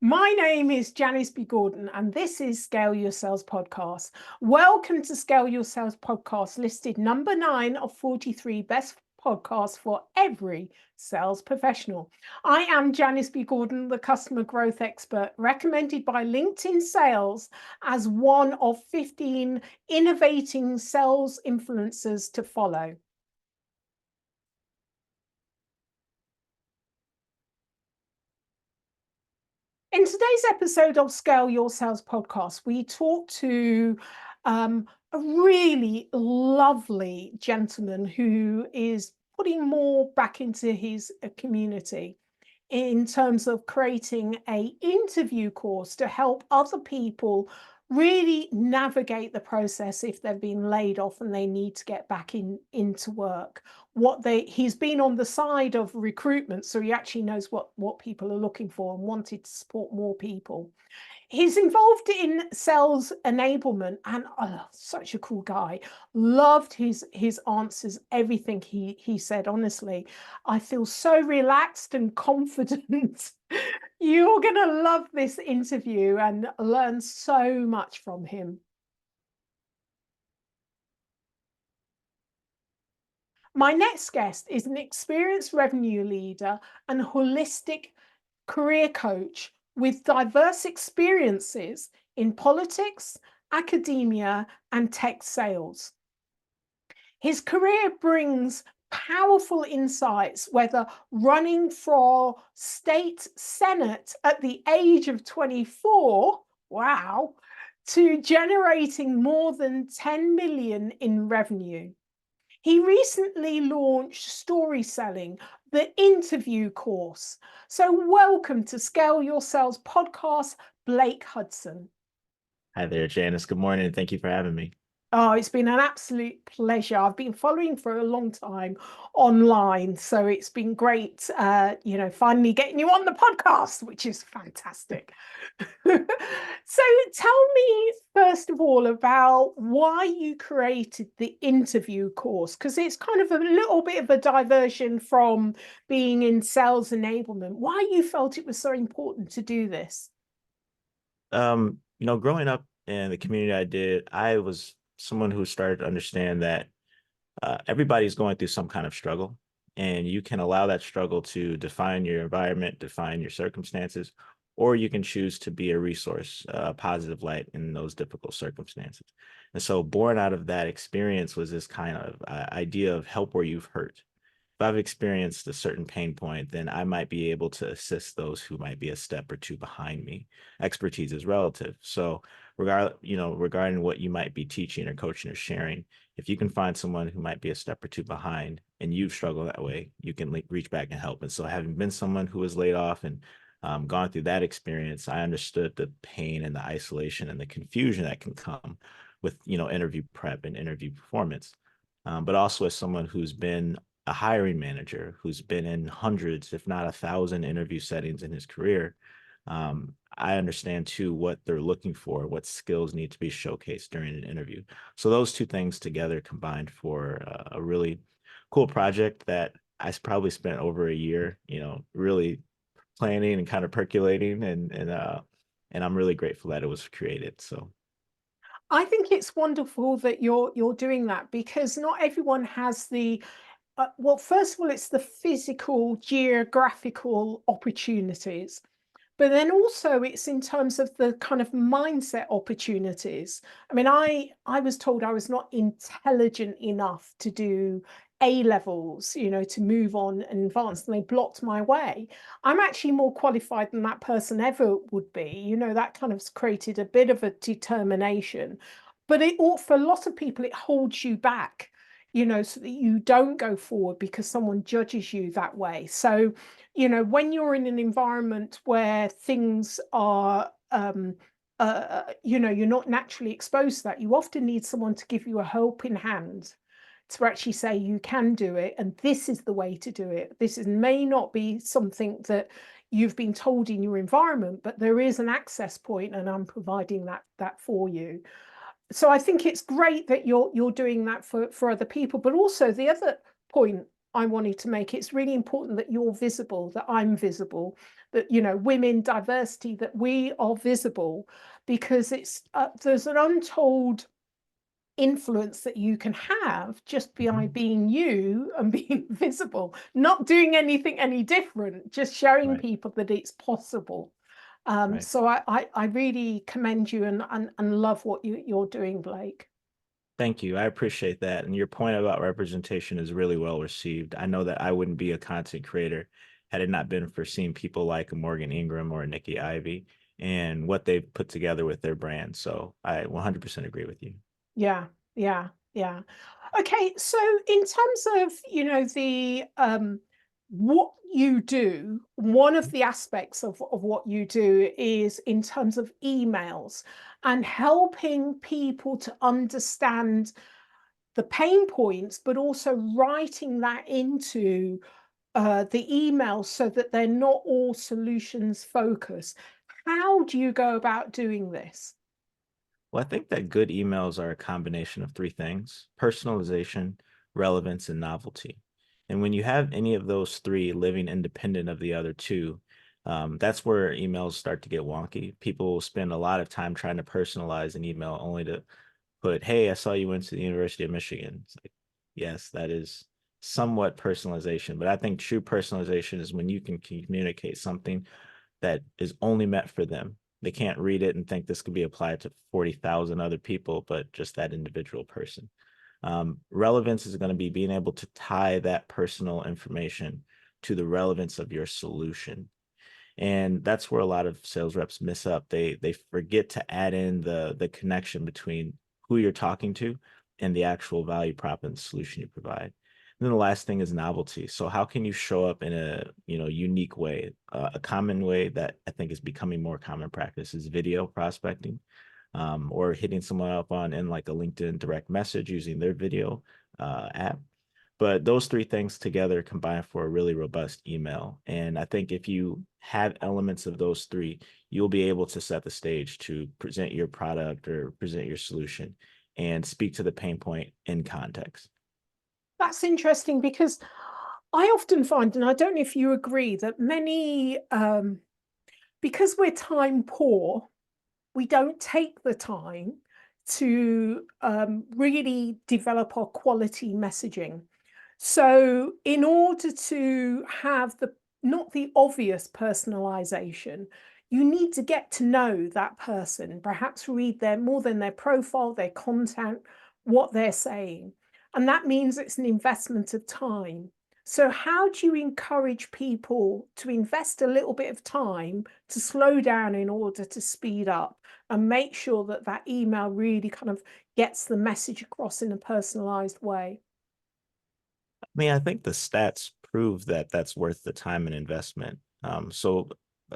My name is Janice B. Gordon, and this is Scale Your Sales Podcast. Welcome to Scale Your Sales Podcast, listed number 9 of 43 best podcasts for every sales professional. I am Janice B. Gordon, the customer growth expert, recommended by LinkedIn Sales as one of 15 innovating sales influencers to follow. In today's episode of Scale Your Sales Podcast, we talk to a really lovely gentleman who is putting more back into his community in terms of creating an interview course to help other people really navigate the process if they've been laid off and they need to get back into work. He's been on the side of recruitment, so he actually knows what people are looking for and wanted to support more people. He's involved in sales enablement and such a cool guy. Loved his answers, everything he said. Honestly, I feel so relaxed and confident. You're going to love this interview and learn so much from him. My next guest is an experienced revenue leader and holistic career coach with diverse experiences in politics, academia, and tech sales. His career brings powerful insights, whether running for state senate at the age of 24, wow, to generating more than 10 million in revenue. He recently launched Story Selling, the interview course. So welcome to Scale Your Sales Podcast, Blake Hudson. Hi there, Janice. Good morning. Thank you for having me. Oh, it's been an absolute pleasure. I've been following for a long time online, so it's been great, finally getting you on the podcast, which is fantastic. So tell me, first of all, about why you created the interview course, because it's kind of a little bit of a diversion from being in sales enablement. Why you felt it was so important to do this? Growing up in the community I was someone who started to understand that everybody's going through some kind of struggle, and you can allow that struggle to define your environment, define your circumstances, or you can choose to be a resource, a positive light in those difficult circumstances. And so born out of that experience was this kind of idea of help where you've hurt. If I've experienced a certain pain point, then I might be able to assist those who might be a step or two behind me. Expertise is relative. So regarding what you might be teaching or coaching or sharing, if you can find someone who might be a step or two behind and you've struggled that way, you can reach back and help. And so having been someone who was laid off and gone through that experience, I understood the pain and the isolation and the confusion that can come with, interview prep and interview performance. But also as someone who's been a hiring manager who's been in hundreds, if not 1,000 interview settings in his career, I understand too what they're looking for, what skills need to be showcased during an interview. So those two things together combined for a really cool project that I probably spent over a year, really planning and kind of percolating, and I'm really grateful that it was created. So. I think it's wonderful that you're doing that, because not everyone has the well, first of all, it's the physical, geographical opportunities, but then also it's in terms of the kind of mindset opportunities. I mean, I was told I was not intelligent enough to do A levels, to move on and advance, and they blocked my way. I'm actually more qualified than that person ever would be. That kind of created a bit of a determination, but for a lot of people, it holds you back, so that you don't go forward because someone judges you that way. So, when you're in an environment where things are, you're not naturally exposed to that, you often need someone to give you a helping hand to actually say you can do it, and this is the way to do it. May not be something that you've been told in your environment, but there is an access point, and I'm providing that for you. So I think it's great that you're doing that for other people. But also the other point I wanted to make, it's really important that you're visible, that I'm visible, that, you know, women, diversity, that we are visible, because it's there's an untold influence that you can have just by being you and being visible, not doing anything any different, just showing Right. people that it's possible. Right. So I really commend you and love what you're doing, Blake. Thank you. I appreciate that. And your point about representation is really well received. I know that I wouldn't be a content creator had it not been for seeing people like Morgan Ingram or Nikki Ivy and what they've put together with their brand. So I 100% agree with you. Yeah, yeah, yeah. Okay, so in terms of, you know, the what you do, one of the aspects of what you do is in terms of emails and helping people to understand the pain points, but also writing that into the email so that they're not all solutions focused. How do you go about doing this? Well, I think that good emails are a combination of three things: personalization, relevance, and novelty. And when you have any of those three living independent of the other two, that's where emails start to get wonky. People spend a lot of time trying to personalize an email only to put, "Hey, I saw you went to the University of Michigan." It's like, yes, that is somewhat personalization, but I think true personalization is when you can communicate something that is only meant for them. They can't read it and think this could be applied to 40,000 other people, but just that individual person. Relevance is going to be being able to tie that personal information to the relevance of your solution. And that's where a lot of sales reps miss up. They forget to add in the connection between who you're talking to and the actual value prop and the solution you provide. And then the last thing is novelty. So how can you show up in a unique way? A common way that I think is becoming more common practice is video prospecting, or hitting someone up on in like a LinkedIn direct message using their video app. But those three things together combine for a really robust email. And I think if you have elements of those three, you'll be able to set the stage to present your product or present your solution and speak to the pain point in context. That's interesting because I often find, and I don't know if you agree, that many, because we're time poor, we don't take the time to really develop our quality messaging. So, in order to have the not the obvious personalization, you need to get to know that person, perhaps read their more than their profile, their content, what they're saying. And that means it's an investment of time. So, how do you encourage people to invest a little bit of time to slow down in order to speed up and make sure that that email really kind of gets the message across in a personalized way? I mean, I think the stats prove that that's worth the time and investment. I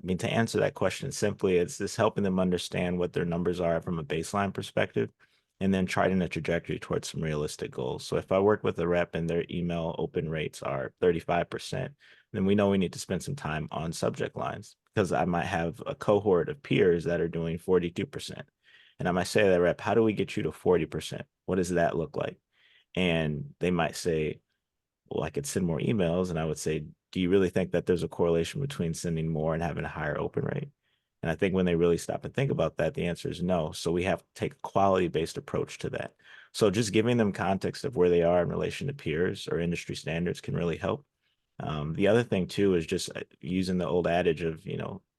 mean, to answer that question simply, it's just helping them understand what their numbers are from a baseline perspective, and then charting a trajectory towards some realistic goals. So if I work with a rep and their email open rates are 35%, then we know we need to spend some time on subject lines because I might have a cohort of peers that are doing 42%. And I might say to that rep, how do we get you to 40%? What does that look like? And they might say, well, I could send more emails. And I would say, do you really think that there's a correlation between sending more and having a higher open rate? And I think when they really stop and think about that, the answer is no. So we have to take a quality-based approach to that. So just giving them context of where they are in relation to peers or industry standards can really help. The other thing too is just using the old adage of,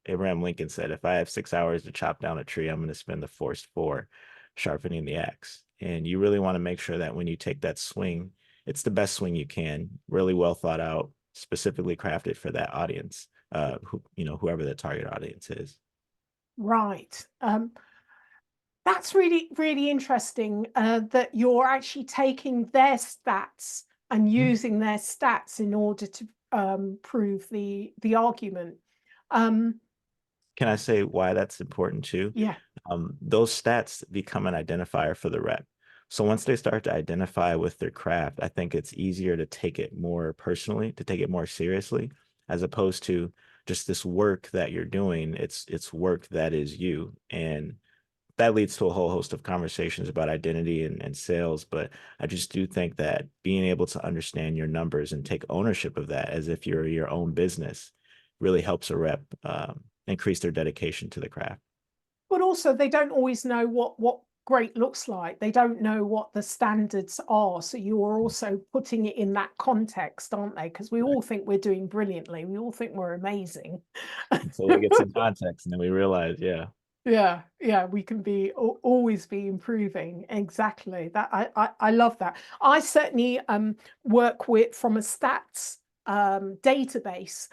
Abraham Lincoln said, if I have 6 hours to chop down a tree, I'm going to spend the first four sharpening the axe. And you really want to make sure that when you take that swing, it's the best swing you can, really well thought out, specifically crafted for that audience, whoever the target audience is. Right. That's really, really interesting that you're actually taking their stats and Mhm. using their stats in order to prove the argument. Um, Can I say why that's important too? yeah, Those stats become an identifier for the rep. So once they start to identify with their craft, I think it's easier to take it more personally, to take it more seriously, as opposed to just this work that you're doing. It's work that is you. And that leads to a whole host of conversations about identity and sales. But I just do think that being able to understand your numbers and take ownership of that as if you're your own business really helps a rep increase their dedication to the craft. But also they don't always know what great looks like. They don't know what the standards are. So you're also putting it in that context, aren't they? Because we Right. all think we're doing brilliantly. We all think we're amazing. So we get some context and then we realize, yeah. Yeah, yeah, we can be always be improving. Exactly. That I love that. I certainly work with from a stats database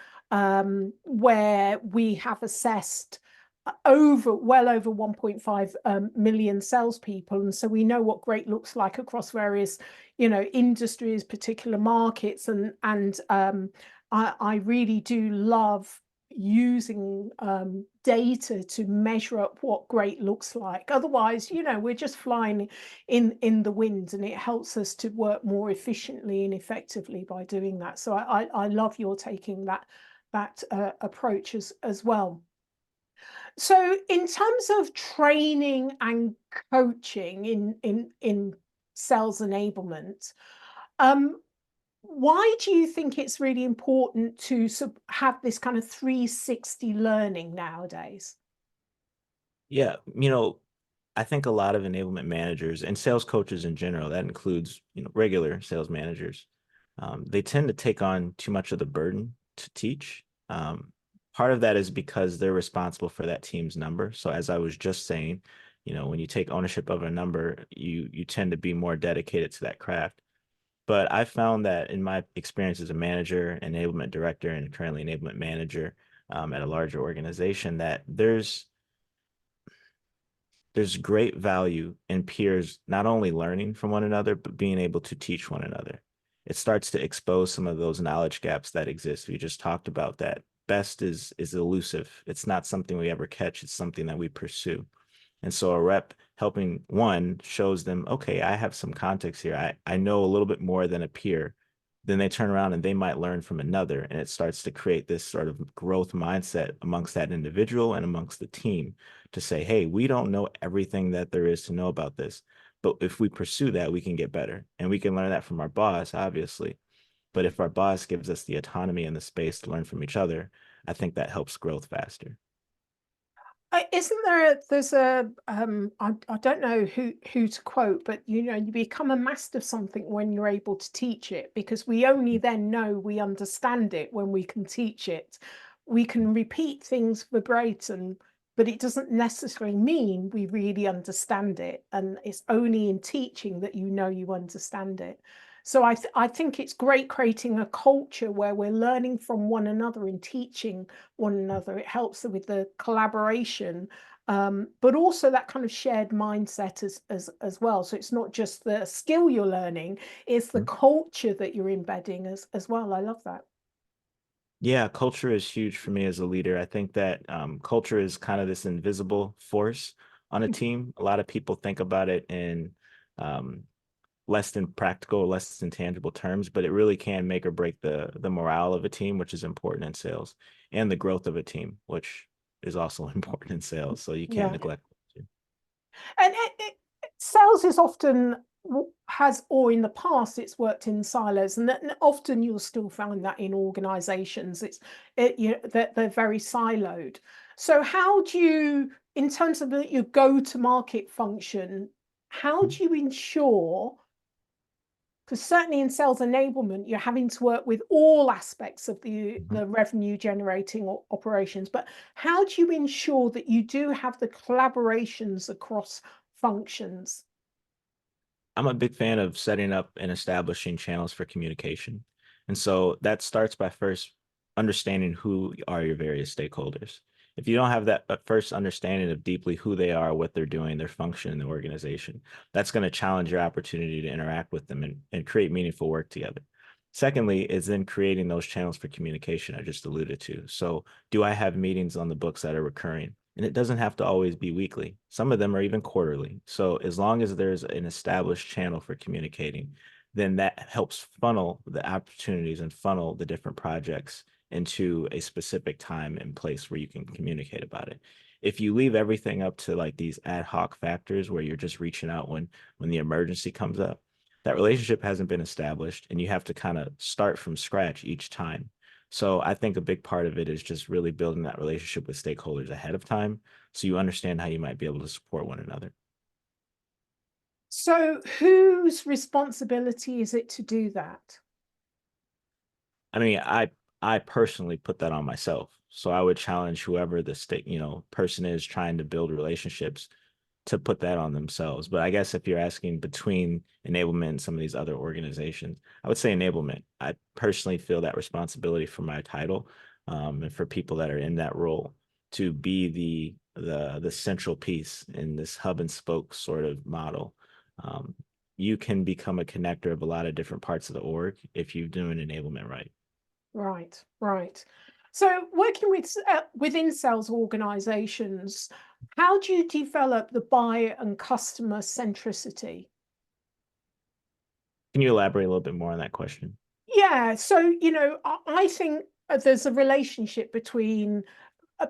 where we have assessed well over 1.5 million salespeople, and so we know what great looks like across various, industries, particular markets, and I really do love using data to measure up what great looks like. Otherwise, we're just flying in the wind, and it helps us to work more efficiently and effectively by doing that. So I love your taking that approach as well. So in terms of training and coaching in sales enablement, um, why do you think it's really important to have this kind of 360 learning nowadays? Yeah, I think a lot of enablement managers and sales coaches in general, that includes, regular sales managers, they tend to take on too much of the burden to teach. Part of that is because they're responsible for that team's number. So as I was just saying, when you take ownership of a number, you tend to be more dedicated to that craft. But I found that in my experience as a manager, enablement director, and currently enablement manager at a larger organization, that there's great value in peers not only learning from one another, but being able to teach one another. It starts to expose some of those knowledge gaps that exist. We just talked about that. Best is elusive. It's not something we ever catch. It's something that we pursue. And so a rep helping one shows them, okay, I have some context here. I know a little bit more than a peer. Then they turn around and they might learn from another. And it starts to create this sort of growth mindset amongst that individual and amongst the team to say, hey, we don't know everything that there is to know about this. But if we pursue that, we can get better. And we can learn that from our boss, obviously. But if our boss gives us the autonomy and the space to learn from each other, I think that helps growth faster. Isn't there's I don't know who to quote, but you become a master of something when you're able to teach it, because we only then know we understand it when we can teach it. We can repeat things verbatim, but it doesn't necessarily mean we really understand it, and it's only in teaching that you understand it. So I think it's great creating a culture where we're learning from one another and teaching one another. It helps with the collaboration, but also that kind of shared mindset as well. So it's not just the skill you're learning, it's the culture that you're embedding as well. I love that. Yeah, culture is huge for me as a leader. I think that culture is kind of this invisible force on a team. A lot of people think about it in um, less than practical, less than tangible terms, but it really can make or break the morale of a team, which is important in sales, and the growth of a team, which is also important in sales. So you can't Yeah. neglect it. And sales is often has, or in the past it's worked in silos, and often you'll still find that in organizations that they're very siloed. So how do you, in terms of your go-to-market function, how do you ensure, because certainly in sales enablement, you're having to work with all aspects of Mhm. the revenue generating operations, but how do you ensure that you do have the collaborations across functions? I'm a big fan of setting up and establishing channels for communication. And so that starts by first understanding who are your various stakeholders. If you don't have that first understanding of deeply who they are, what they're doing, their function in the organization, that's going to challenge your opportunity to interact with them and create meaningful work together. Secondly, is then creating those channels for communication I just alluded to. So, do I have meetings on the books that are recurring? And it doesn't have to always be weekly. Some of them are even quarterly. So as long as there's an established channel for communicating, then that helps funnel the opportunities and funnel the different projects into a specific time and place where you can communicate about it. If you leave everything up to like these ad hoc factors where you're just reaching out when the emergency comes up, that relationship hasn't been established and you have to kind of start from scratch each time. So I think a big part of it is just really building that relationship with stakeholders ahead of time so you understand how you might be able to support one another. So whose responsibility is it to do that? I mean, I personally put that on myself. So I would challenge whoever the person is trying to build relationships to put that on themselves. But I guess if you're asking between enablement and some of these other organizations, I would say enablement. I personally feel that responsibility for my title, and for people that are in that role to be the central piece in this hub and spoke sort of model. Um, you can become a connector of a lot of different parts of the org if you do an enablement right. Right, right. So working with within sales organizations, how do you develop the buyer and customer centricity? Can you elaborate a little bit more on that question? Yeah, so I think there's a relationship between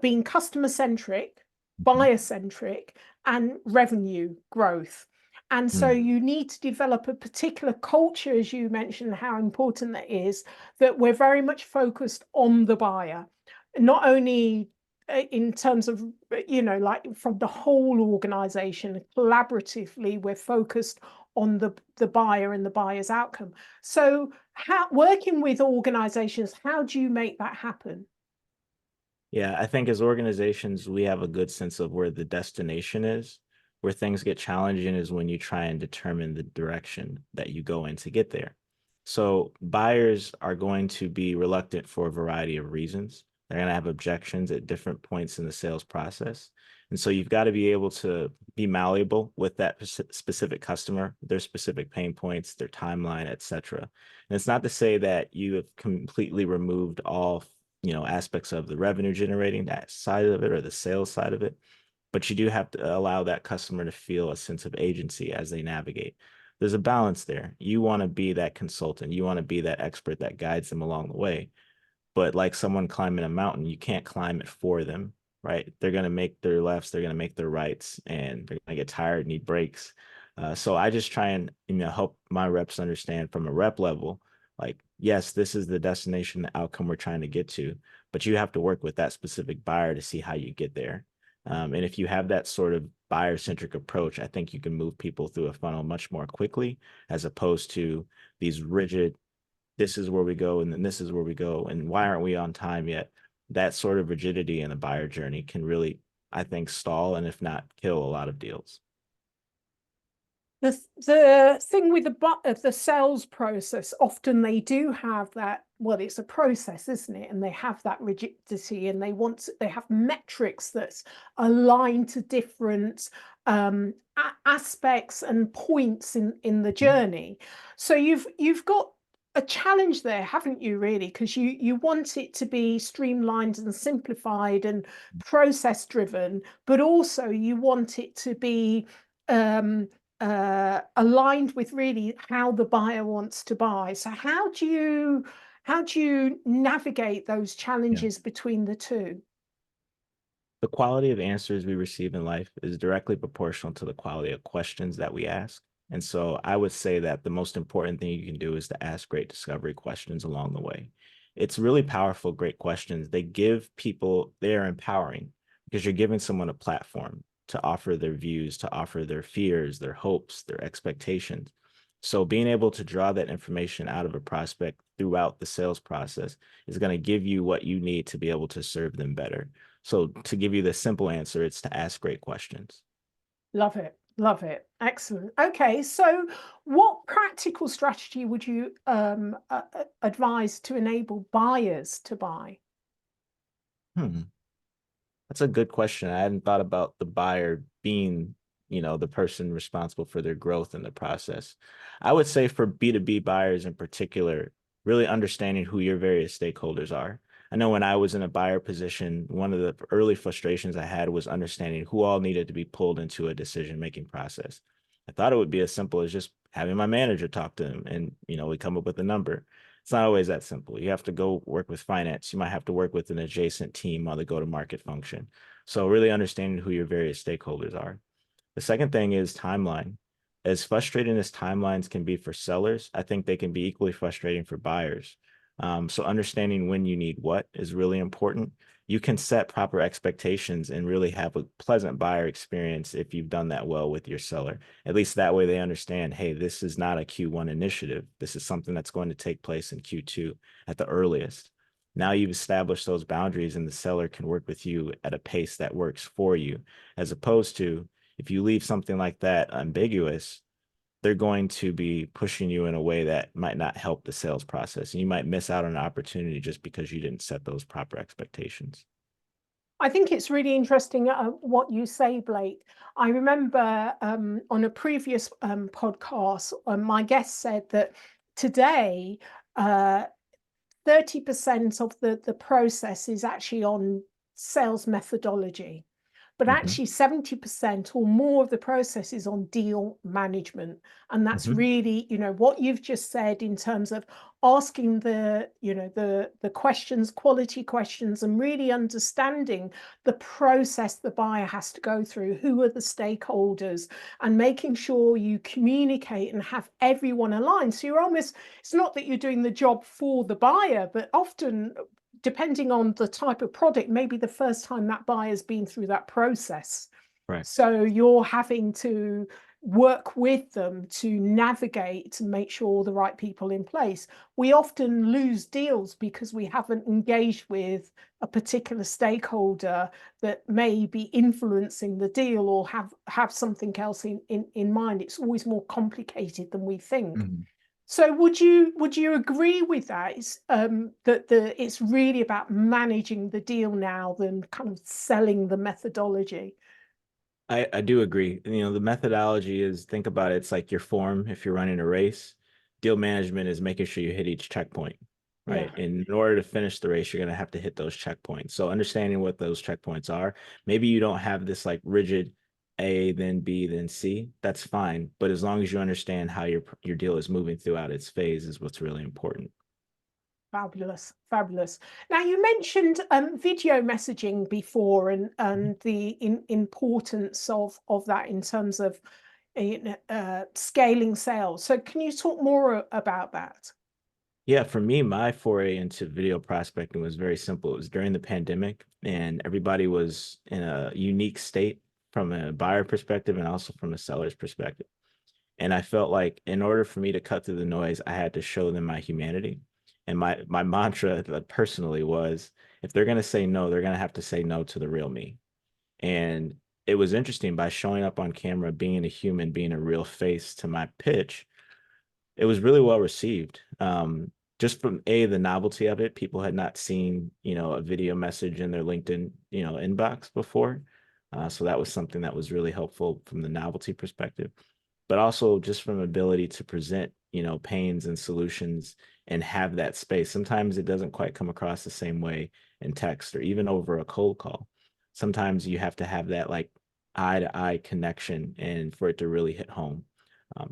being customer centric, Mhm. buyer centric, and revenue growth. And so Mm. you need to develop a particular culture, as you mentioned, how important that is, that we're very much focused on the buyer, not only in terms of, like from the whole organization, collaboratively, we're focused on the buyer and the buyer's outcome. So how working with organizations, how do you make that happen? Yeah, I think as organizations, we have a good sense of where the destination is. Where things get challenging is when you try and determine the direction that you go in to get there. So buyers are going to be reluctant for a variety of reasons. They're going to have objections at different points in the sales process. And so you've got to be able to be malleable with that specific customer, their specific pain points, their timeline, et cetera. And it's not to say that you have completely removed all aspects of the revenue generating that side of it or the sales side of it, but you do have to allow that customer to feel a sense of agency as they navigate. There's a balance there. You want to be that consultant, you want to be that expert that guides them along the way, but like someone climbing a mountain, you can't climb it for them, right? They're going to make their lefts, they're going to make their rights, and they're going to get tired, need breaks. So I just try and help my reps understand from a rep level, like, yes, this is the destination, the outcome we're trying to get to, but you have to work with that specific buyer to see how you get there. And if you have that sort of buyer centric approach, I think you can move people through a funnel much more quickly as opposed to these rigid, this is where we go and then this is where we go and why aren't we on time yet. That sort of rigidity in the buyer journey can really, I think, stall and if not kill a lot of deals. The thing with the sales process, often they do have that, well, it's a process, isn't it? And they have that rigidity and they have metrics that's aligned to different aspects and points in the Mhm. journey. So you've got a challenge there, haven't you, really? Because you want it to be streamlined and simplified and process driven, but also you want it to be um, aligned with really how the buyer wants to buy. So how do you navigate those Yeah. challenges between the two? The quality of answers we receive in life is directly proportional to the quality of questions that we ask. And so I would say that the most important thing you can do is to ask great discovery questions along the way. It's really powerful, great questions. They give people, they're empowering because you're giving someone a platform to offer their views, to offer their fears, their hopes, their expectations. So being able to draw that information out of a prospect throughout the sales process is going to give you what you need to be able to serve them better. So to give you the simple answer, it's to ask great questions. Love it. Love it. Excellent. Okay, so what practical strategy would you advise to enable buyers to buy? Hmm. That's a good question. I hadn't thought about the buyer being, the person responsible for their growth in the process. I would say for B2B buyers in particular, really understanding who your various stakeholders are. I know when I was in a buyer position, one of the early frustrations I had was understanding who all needed to be pulled into a decision-making process. I thought it would be as simple as just having my manager talk to them and, we come up with a number. It's not always that simple. You have to go work with finance. You might have to work with an adjacent team on the go-to-market function. So really understanding who your various stakeholders are. The second thing is timeline. As frustrating as timelines can be for sellers, I think they can be equally frustrating for buyers. So understanding when you need what is really important. You can set proper expectations and really have a pleasant buyer experience if you've done that well with your seller. At least that way they understand, hey, this is not a Q1 initiative. This is something that's going to take place in Q2 at the earliest. Now you've established those boundaries and the seller can work with you at a pace that works for you, as opposed to if you leave something like that ambiguous, they're going to be pushing you in a way that might not help the sales process. And you might miss out on an opportunity just because you didn't set those proper expectations. I think it's really interesting what you say, Blake. I remember on a previous podcast, my guest said that today, 30% of the process is actually on sales methodology. But Mm-hmm. actually 70% or more of the process is on deal management. And that's Mm-hmm. really, what you've just said in terms of asking the questions, quality questions, and really understanding the process the buyer has to go through, who are the stakeholders, and making sure you communicate and have everyone aligned. So it's not that you're doing the job for the buyer, but often, depending on the type of product, maybe the first time that buyer's been through that process. Right. So you're having to work with them to navigate and make sure all the right people in place. We often lose deals because we haven't engaged with a particular stakeholder that may be influencing the deal or have something else in mind. It's always more complicated than we think. Mm-hmm. So would you agree with that? It's really about managing the deal now than kind of selling the methodology. I do agree. The methodology is, think about it, it's like your form if you're running a race. Deal management is making sure you hit each checkpoint, Yeah, right? And in order to finish the race, you're going to have to hit those checkpoints. So understanding what those checkpoints are, maybe you don't have this like rigid A, then B, then C. That's fine. But as long as you understand how your deal is moving throughout its phase is what's really important. fabulous, fabulous. Now you mentioned video messaging before and the importance of that in terms of scaling sales. So can you talk more about that? Yeah, for me, my foray into video prospecting was very simple. It was during the pandemic, and everybody was in a unique state from a buyer perspective and also from a seller's perspective. And I felt like in order for me to cut through the noise, I had to show them my humanity. And my mantra personally was, if they're going to say no, they're going to have to say no to the real me. And it was interesting by showing up on camera, being a human, being a real face to my pitch, it was really well received. Just from the novelty of it, people had not seen, a video message in their LinkedIn, inbox before. So that was something that was really helpful from the novelty perspective, but also just from ability to present, pains and solutions and have that space. Sometimes it doesn't quite come across the same way in text or even over a cold call. Sometimes you have to have that like eye to eye connection and for it to really hit home.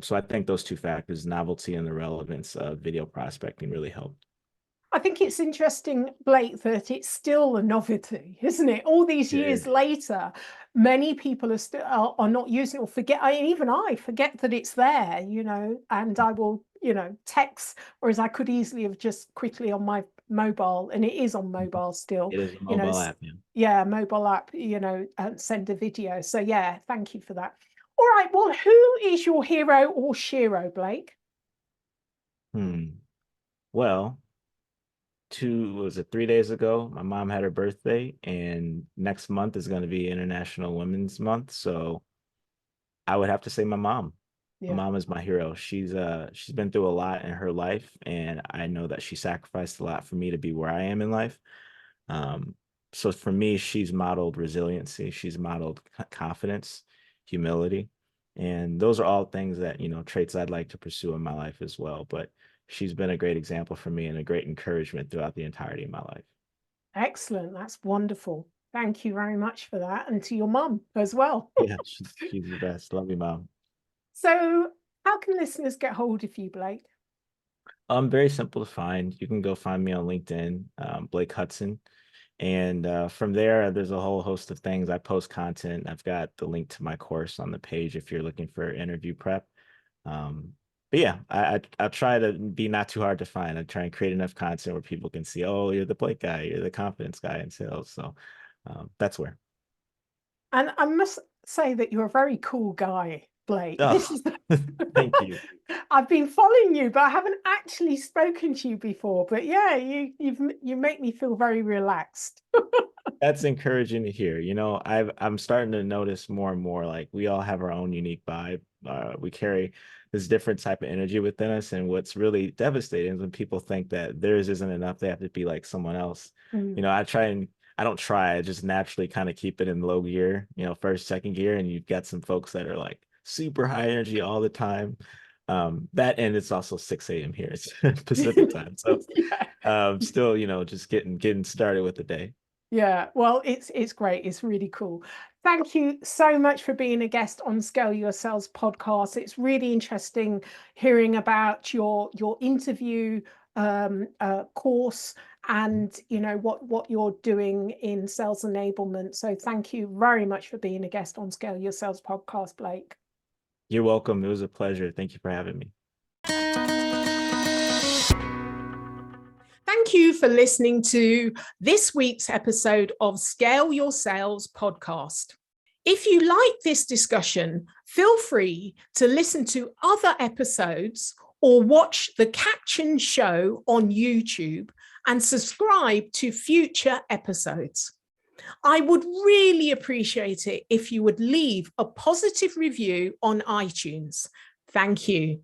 So I think those two factors, novelty and the relevance of video prospecting, really helped. I think it's interesting, Blake, that it's still a novelty, isn't it? All these It years is. later, many people are not using it or forget. Even I forget that it's there, and I will, text, whereas I could easily have just quickly on my mobile, and it is on mobile still, It is a you know, mobile app. Yeah. yeah, mobile app, send a video. So yeah, thank you for that. All right, well, who is your hero or shero, Blake? Hmm. Well, was it 3 days ago? My mom had her birthday, and next month is going to be International Women's Month. So I would have to say my mom. My Yeah. mom is my hero. She's been through a lot in her life, and I know that she sacrificed a lot for me to be where I am in life. Um, so for me, she's modeled resiliency, she's modeled confidence, humility, and those are all things that, traits I'd like to pursue in my life as well. But she's been a great example for me and a great encouragement throughout the entirety of my life. Excellent. That's wonderful. Thank you very much for that. And to your mum as well. Yeah, she's the best. Love you, mom. So, how can listeners get hold of you, Blake? Very simple to find. You can go find me on LinkedIn, Blake Hudson. And from there, there's a whole host of things. I post content. I've got the link to my course on the page if you're looking for interview prep. Um, but yeah, I try to be not too hard to find. I try and create enough content where people can see, oh, you're the Blake guy, you're the confidence guy in sales. So that's where. And I must say that you're a very cool guy, Blake. This Oh, is thank you. I've been following you, but I haven't actually spoken to you before. But yeah, you make me feel very relaxed. That's encouraging to hear. I'm starting to notice more and more like we all have our own unique vibe. We carry this different type of energy within us, and what's really devastating is when people think that theirs isn't enough, they have to be like someone else. Mm. I don't try, I just naturally kind of keep it in low gear, first, second gear, and you've got some folks that are like super high energy all the time. That and it's also 6 a.m. here. It's Pacific time. So Yeah. still, just getting started with the day. Yeah, well, it's great. It's really cool. Thank you so much for being a guest on Scale Your Sales podcast. It's really interesting hearing about your interview course and what you're doing in sales enablement. So thank you very much for being a guest on Scale Your Sales podcast, Blake. You're welcome. It was a pleasure. Thank you for having me. Thank you for listening to this week's episode of Scale Your Sales podcast. If you like this discussion, feel free to listen to other episodes or watch the captioned show on YouTube and subscribe to future episodes. I would really appreciate it if you would leave a positive review on iTunes. Thank you.